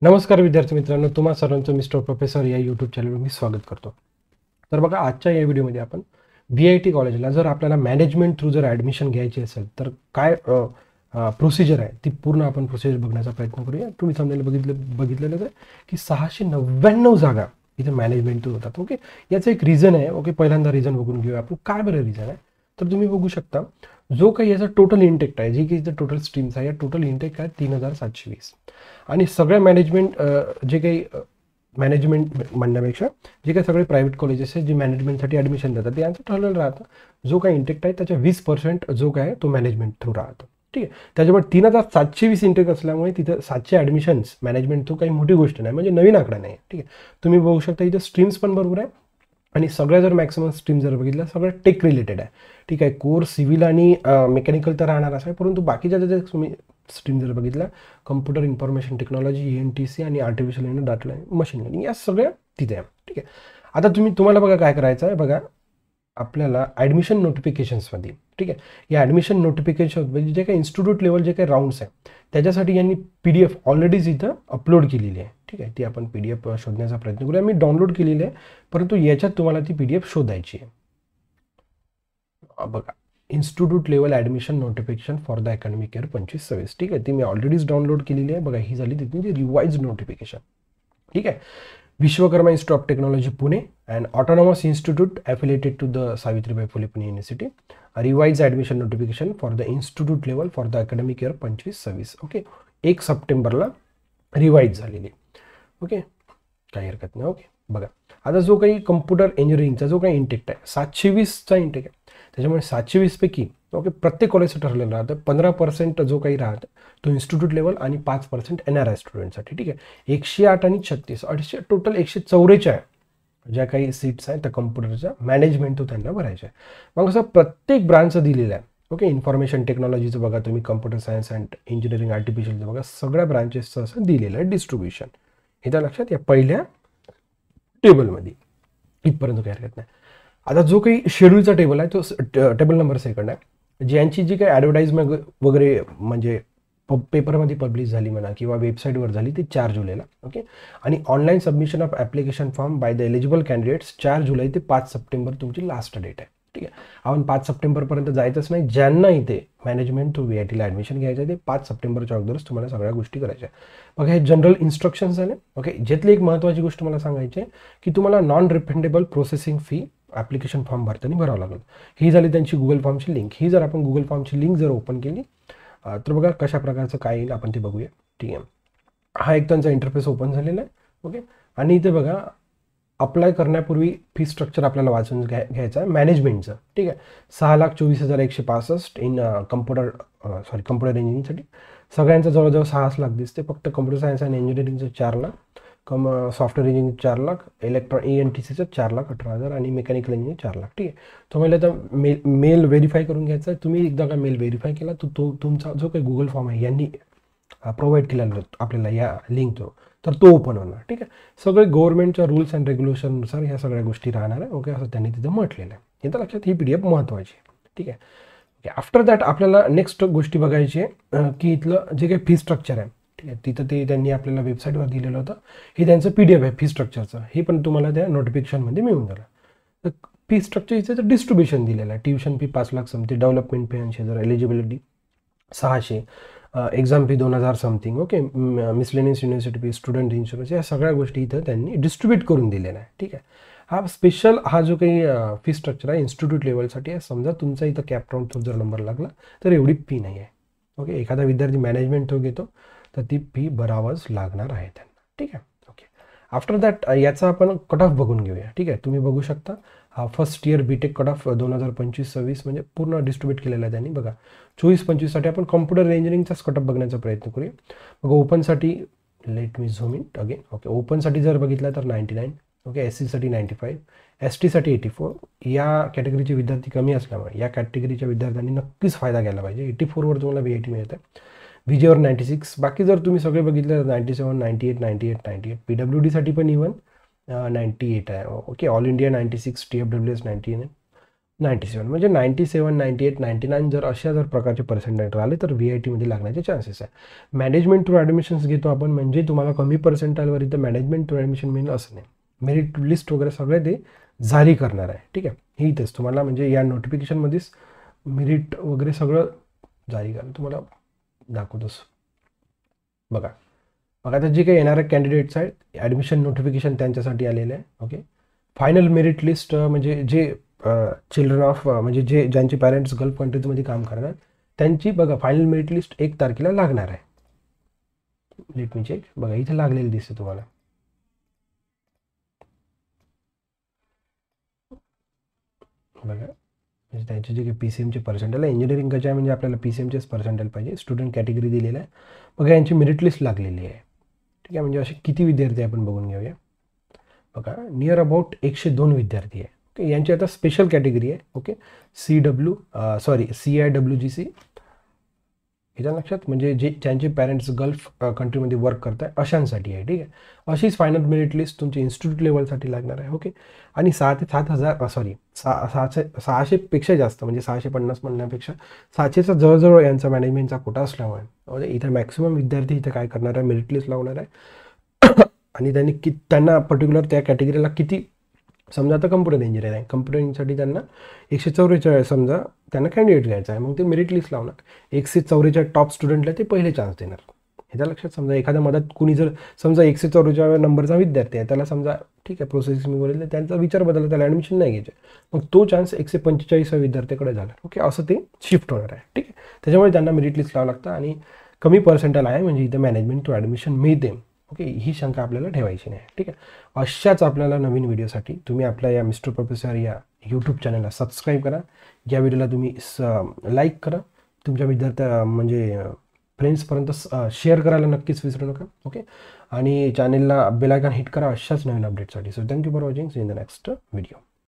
नमस्कार विद्यार्थी मित्रांनो, तुम्हा सर्वांचं मिस्टर प्रोफेसर या यूट्यूब चॅनलवर मी स्वागत करतो. तर बघा, आजच्या या व्हिडिओमध्ये आपण VIT कॉलेजला जर आपल्याला मॅनेजमेंट थ्रू जर ॲडमिशन घ्यायची असेल तर काय प्रोसिजर आहे ती पूर्ण आपण प्रोसिजर बघण्याचा प्रयत्न करूया. तुम्ही समजायला बघितलेलं आहे की 699 जागा इथे मॅनेजमेंट थ्रू होतात. ओके, याचं एक रिझन आहे. ओके, पहिल्यांदा रिझन बघून घेऊया आपण. काय बरं रिझन आहे तर तुम्ही बघू शकता, जो काही याचा टोटल इंटेक आहे, जी काही इथं टोटल स्ट्रीम्स आहे, या टोटल इंटेक आहे 3720. आणि सगळ्या मॅनेजमेंट जे काही मॅनेजमेंट म्हणण्यापेक्षा जे काही सगळे प्रायव्हेट कॉलेजेस आहेत जे मॅनेजमेंटसाठी ॲडमिशन देतात, यांचं ठरलेलं राहतं जो काही इंटेक आहे त्याच्या 20% जो काय तो मॅनेजमेंट थ्रू राहतो. ठीक आहे, त्याच्यामुळे 3720 इंटेक असल्यामुळे तिथं 700 ॲडमिशन्स मॅनेजमेंट थ्रू काही मोठी गोष्ट नाही, म्हणजे नवीन आकडा नाही. ठीक आहे, तुम्ही बघू शकता इथं स्ट्रीम्स पण बरोबर आहे. आणि सगळ्या जर मॅक्सिमम स्ट्रीम जर बघितलं, सगळं टेक रिलेटेड आहे. ठीक आहे, कोर सिव्हिल आणि मेकॅनिकल तर राहणारच आहे, परंतु बाकीच्या जर तुम्ही स्ट्रीम जर बघितल्या, कम्प्युटर इन्फॉर्मेशन टेक्नॉलॉजी, ENTC आणि आर्टिफिशियल आणि डाटा मशीन लर्निंग, या सगळ्या तिथे आहे. ठीक आहे, आता तुम्हाला बघा काय करायचं आहे. बघा, आपल्याला ॲडमिशन नोटिफिकेशन्समध्ये, ठीक आहे, या ॲडमिशन नोटिफिकेशन्समध्ये जे काही इन्स्टिट्यूट लेवल जे काही राऊंड्स आहे त्याच्यासाठी यांनी PDF ऑलरेडीच इथं अपलोड केलेली आहे. ठीक आहे, ती आपण PDF शोधण्याचा प्रयत्न करूया. मी डाउनलोड केलेली आहे, परंतु याच्यात तुम्हाला ती PDF शोधायची आहे. बघा, institute level admission notification for the academic year 25-26. ठीक आहे, ती मी ऑलरेडीच डाउनलोड केलेली आहे. बघा, ही झाली तिथून रिवाइज नोटिफिकेशन. ठीक आहे, Vishwakarma institute of technology Pune and autonomous institute affiliated to the Savitribai Phule Pune university, revise admission notification for the institute level for the academic year 25-26. Okay, 1 सप्टेंबरला रिवाइज झालेली. ओके, काही हरकत नाही. ओके, बघा, आता जो काही कम्प्युटर इंजिनिअरिंगचा जो काही इंटेक आहे 720चा इंटेक आहे, त्याच्यामुळे 720 पैकी ओके प्रत्येक कॉलेजचं ठरलेलं राहतं. 15% जो काही राहतं तो इन्स्टिट्यूट लेवल आणि 5% NRI स्टुडंटसाठी. ठीक आहे, 108 आणि 36 टोटल 144 ज्या काही सीट्स आहेत त्या कम्प्युटरच्या मॅनेजमेंट तो त्यांना भरायचं आहे. मग असं प्रत्येक ब्रांचचं दिलेलं आहे. ओके, इन्फॉर्मेशन टेक्नॉलॉजीचं बघा तुम्ही, कम्प्युटर सायन्स अँड इंजिनिअरिंग, आर्टिफिशियलचं बघा, सगळ्या ब्रांचेसचं असं दिलेलं आहे डिस्ट्रीब्युशन. हे तर लक्षात या पहिल्या टेबलमध्ये, इथपर्यंत काही हरकत नाही. आता जो काही शेड्यूलचा टेबल आहे तो टेबल नंबर 2 आहे. ज्यांची जी काही ॲडव्हर्टाईजमेंट वगैरे म्हणजे पेपरमध्ये पब्लिश झाली म्हणा किंवा वेबसाईटवर झाली ती 4 जुलैला. ओके, आणि online submission of application form by the eligible candidates 4 जुलै ते 5 सप्टेंबर तुमची लास्ट डेट आहे. ठीक आहे, आपण 5 सप्टेंबरपर्यंत जायचंच नाही. ज्यांना इथे मॅनेजमेंट थ्रू VITला ॲडमिशन घ्यायचं आहे ते 5 सप्टेंबरच्या अगोदरच तुम्हाला सगळ्या गोष्टी करायच्या आहे. बघा, हे जनरल इन्स्ट्रक्शन्स झाले. ओके, ज्यातली एक महत्त्वाची गोष्ट मला सांगायची आहे की तुम्हाला non refundable processing fee application form भरताना भरावं लागेल. ही झाली त्यांची गुगल फॉर्मची लिंक. ही जर आपण गुगल फॉर्मची लिंक जर ओपन केली तर बघा कशा प्रकारचं काय येईल आपण ते बघूया. ठीक आहे, हा एक त्यांचा इंटरफेस ओपन झालेला आहे. ओके, आणि इथे बघा, अप्लाय करण्यापूर्वी फी स्ट्रक्चर आपल्याला वाचून घ्यायचं आहे मॅनेजमेंटचं. ठीक आहे, 6,24,165 इन कम्प्युटर इंजिनिअरिंगसाठी सगळ्यांचं जवळजवळ 6 लाख दिसते. फक्त कम्प्युटर सायन्स आणि इंजिनिअरिंगचं 4 लाख, सॉफ्टवेअर इंजिनिअरिंग 4 लाख, ENTCचं 4,18,000 आणि मेकॅनिकल इंजिनिअरिंग 4 लाख. ठीक आहे, तुम्हाला तर मेल व्हेरीफाय करून घ्यायचा आहे. तुम्ही एकदा का मेल व्हेरीफाय केला तो तुमचा जो काही गुगल फॉर्म आहे यांनी प्रोव्हाइड केलेला आपल्याला या लिंक थ्रू, तर तो ओपन होणार. ठीक आहे, सगळे गव्हर्नमेंटच्या रूल्स अँड रेग्युलेशननुसार ह्या सगळ्या गोष्टी राहणार आहे. ओके, असं त्यांनी तिथं म्हटलेलं आहे. येतं लक्षात, ही PDF महत्त्वाची आहे. ठीक आहे, ओके, आफ्टर दॅट आपल्याला नेक्स्ट गोष्टी बघायची आहे की इथलं जे काही फी स्ट्रक्चर आहे. ठीक आहे, तिथं ते त्यांनी आपल्याला वेबसाईटवर दिलेलं होतं. हे त्यांचं PDF आहे फी स्ट्रक्चरचं. हे पण तुम्हाला त्या नोटिफिकेशनमध्ये मिळून झालं. तर फी स्ट्रक्चर इथं डिस्ट्रीब्युशन दिलेलं आहे. Tuition fee 5 lakh something, development fee 80,000, eligibility 600, exam fee 2,000 something. Okay, miscellaneous university fee, student insurance, या सगळ्या गोष्टी इथं त्यांनी डिस्ट्रीब्यूट करून दिलेल्या आहे. ठीक आहे, हा स्पेशल हा जो काही फी स्ट्रक्चर आहे इन्स्टिट्यूट लेवलसाठी आहे. समजा तुमचा इथं कॅप राऊंड थ्रू जर नंबर लागला तर एवढी फी नाही आहे. ओके, एखादा विद्यार्थी मॅनेजमेंट थ्रू घेतो तर ती फी भरावंच लागणार आहे त्यांना. ठीक आहे, ओके, आफ्टर दॅट याचा आपण कट ऑफ बघून घेऊया. ठीक आहे, तुम्ही बघू शकता हा first year BTech cut off 2025-26 म्हणजे पूर्ण डिस्ट्रीब्यूट केलेला आहे त्यांनी. बघा, 24-25साठी आपण कम्प्युटर इंजिनिअरिंगचाच कट ऑफ बघण्याचा प्रयत्न करूया. बघा, ओपनसाठी let me zoom in again. Okay, ओपनसाठी जर बघितलं तर 99. ओके, SCसाठी 95, STसाठी 84. या कॅटेगरीचे विद्यार्थी कमी असल्यामुळे या कॅटेगरीच्या विद्यार्थ्यांनी नक्कीच फायदा घ्यायला पाहिजे. 84वर तुम्हाला VIT मिळतं. VJवर 96. बाकी जर तुम्ही सगळे बघितलं तर 97, 98, 98, 98. PWDसाठी पण इव्हन 98 आहे. Okay, all India 96, TFWS 99. 97 म्हणजे 97, 98, 99 जर अशा जर प्रकारचे पर्सेंटाईल आले तर VITमध्ये लागण्याचे चान्सेस आहे. मॅनेजमेंट थ्रू ॲडमिशन्स घेतो आपण, म्हणजे तुम्हाला कमी पर्सेंटाईलवर इथं मॅनेजमेंट थ्रू ॲडमिशन मिळेल असं नाही. मेरिट लिस्ट वगैरे सगळे ते जारी करणार आहे. ठीक आहे, हे इथेच तुम्हाला म्हणजे या नोटिफिकेशनमध्येच मेरिट वगैरे सगळं जारी करणं तुम्हाला दाखवतोस. बघा आता जे काही येणारे कॅन्डिडेट्स आहेत ॲडमिशन नोटिफिकेशन त्यांच्यासाठी आलेलं आहे. ओके, फायनल मेरिट लिस्ट म्हणजे जे चिल्ड्रन ऑफ म्हणजे जे ज्यांचे पॅरेंट्स गल्फ कंट्रीजमध्ये काम करणार त्यांची बघा फायनल मेरिट लिस्ट 1 तारखेला लागणार आहे. Let me check. बघा इथे लागलेली दिसते तुम्हाला. बघा म्हणजे त्यांचे जे काही PCMचे पर्सेंटेल आहे, इंजिनिअरिंग कशा आहे म्हणजे आपल्याला PCMचेच पर्सेंटेल पाहिजे. स्टुडंट कॅटेगरी दिलेला आहे. बघा यांची मेरिट लिस्ट लागलेली आहे. ठीक आहे, म्हणजे असे किती विद्यार्थी आपण बघून घेऊया. बघा नियर अबाउट 102 विद्यार्थी आहे. ओके, यांची आता स्पेशल कॅटेगरी आहे. ओके, CIWGC याच्या लक्षात म्हणजे जे ज्यांचे पॅरेंट्स गल्फ कंट्रीमध्ये वर्क करत आहे अशांसाठी आहे. ठीक आहे, अशीच फायनल मेरिट लिस्ट तुमची इन्स्टिट्यूट लेवलसाठी लागणार आहे. ओके, आणि 6 ते 7,000 600पेक्षा जास्त म्हणजे 650 म्हणण्यापेक्षा 600चा जवळजवळ यांचा मॅनेजमेंटचा कोटा असल्यामुळे म्हणजे इथं मॅक्सिमम विद्यार्थी इथं काय करणार आहे मेरिट लिस्ट लावणार आहे. आणि त्यांना पर्टिक्युलर त्या कॅटेगरीला किती समजा आता कम्प्युटर इंजिनियर आहे, कम्प्युटर इंजिनियरसाठी त्यांना 144 समजा त्यांना कॅन्डिडेट घ्यायचा आहे, मग ते मेरिट लिस्ट लावणार. 144 टॉप स्टुडंटला ते पहिले चान्स देणार. ह्याच्या लक्षात समजा एखाद्या मदत कुणी जर समजा 144 नंबरचा विद्यार्थी आहे त्याला समजा ठीक आहे प्रोसेस मी बोलले त्यांचा विचार बदलला, त्याला ॲडमिशन नाही घ्यायचे, मग तो चान्स 145 विद्यार्थ्याकडे झाला. ओके, असं ते शिफ्ट होणार आहे. ठीक आहे, त्याच्यामुळे त्यांना मेरिट लिस्ट लावावं लागतं आणि कमी पर्सेंटाईल आहे म्हणजे इथे मॅनेजमेंट टू ॲडमिशन मिळते. ओके, ही शंका आपल्याला ठेवायची नाही. ठीक आहे, अशाच आपल्याला नवीन व्हिडिओसाठी तुम्ही आपल्या या मिस्टर प्रोफेसर या यूट्यूब चॅनलला सबस्क्राईब करा. या व्हिडिओला तुम्ही लाईक करा, तुमच्या विद्यार्थ्या म्हणजे फ्रेंड्सपर्यंत शेअर करायला नक्कीच विसरू नका. ओके, आणि चॅनलला बेल आयकॉन हिट करा अशाच नवीन अपडेटसाठी. So thank you for watching. See in the next video.